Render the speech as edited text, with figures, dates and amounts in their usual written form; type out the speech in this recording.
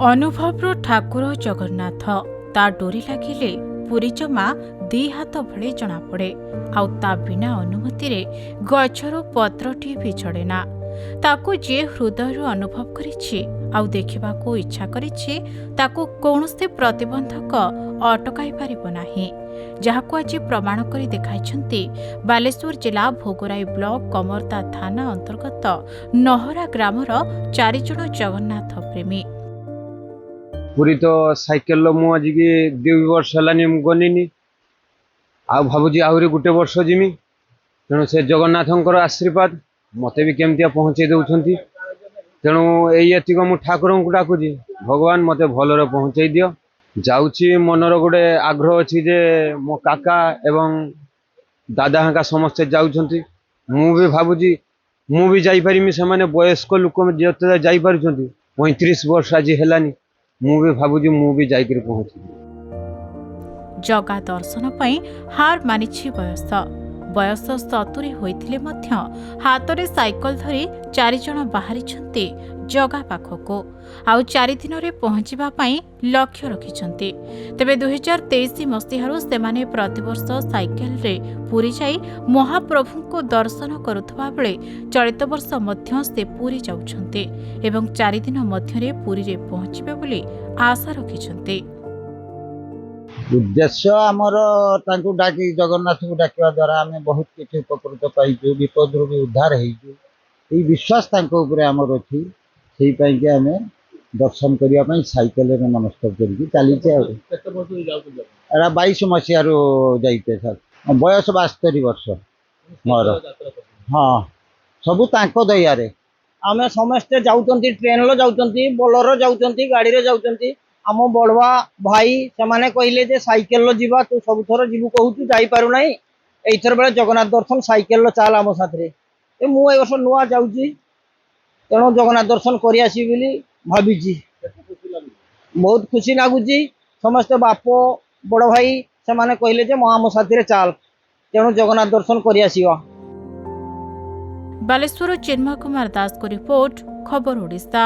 अनुभव ठाकुर जगन्नाथ ता डोरी लगिले पुरी जमा दी हाथ भले जना पड़े आउ ता बिना अनुमति रे गछरो पत्रटी भी झड़ेना। ताकू जे हृदय अनुभव करिछि आउ देखिबाको इच्छा करिछि ताकू कौनसे प्रतिबंधक अटकाई पारिबो नाही, जहाको आज प्रमाण करी देखाइछन्ति बालेश्वर जिला भोगराई ब्लॉक कमरता थाना अंतर्गत नहरा ग्रामर 4 जण जगन्नाथ प्रेमी। पूरी तो साइकेल मु आज की 2 वर्ष है गनी आ भावुँ आहरी गोटे वर्ष जिमी तेणु से जगन्नाथंकर आशीर्वाद मत भी केमती पहुँचे दौरान तेणु यतिक मु ठाकुर को डाकुची भगवान मत भलरे पहुँचे दियो। जाऊँची मनर गोटे आग्रह अच्छी जे मो काका एवं दादा हाँ समस्ते जाऊँच मु भी भावुची मु भी जापरि से वयस्क लोक जिते जापर 35 वर्ष आज है मु भी भावुची मु भी जाकर पहुँची। जगा दर्शन पई हार मानिछि बयस 70 होइथिले मध्य हातरे साइकल धरी 4 जण बाहरिछन्ते जगा पाखको आउ 4 दिन रे पहुँचीबा पई लक्ष्य रखिछन्ते। तेबे 2023 मसीहारु सेमाने प्रतिवर्ष साइकेल रे पुरी जाई महाप्रभु को दर्शन करुथबा बेले चलित वर्ष मध्य से पुरी जाउछन्ते एवं 4 दिन मध्य रे पुरी रे पहुँचीबे बोली आशा रखिछन्ते। उद्देश्य आमर तांकु डाकी जगन्नाथ को डाकिया द्वारा आम बहुत किसी उपकृत पाइचु विपद भी उद्धार हो विश्वास आमर अच्छी से आम दर्शन करने साइकेल मनस्थ कर 22 मसीह जाइए सर बयस 72 वर्ष मोर। हाँ सबू दयारे आम समस्ते जाऊँच ट्रेन जाऊँच बोलर जाऊँच गाड़ी जाऊँच आम बड़वा भाई से माने कहले जे साइकेल जीवा तू सब थर जीवु कहू जापारू ना एथर बेले जगन्नाथ दर्शन साइकेल चाल आम साथरे मुझे वर्ष नुआ जाऊँगी तेणु जगन्नाथ दर्शन कर भावी बहुत खुशी लगुच समस्ते बाप बड़ भाई से माने कहले जे आम साथी चाल तेणु जगन्नाथ दर्शन कर। बालेश्वर चिन्मय कुमार दास को रिपोर्ट खबर ओडिशा।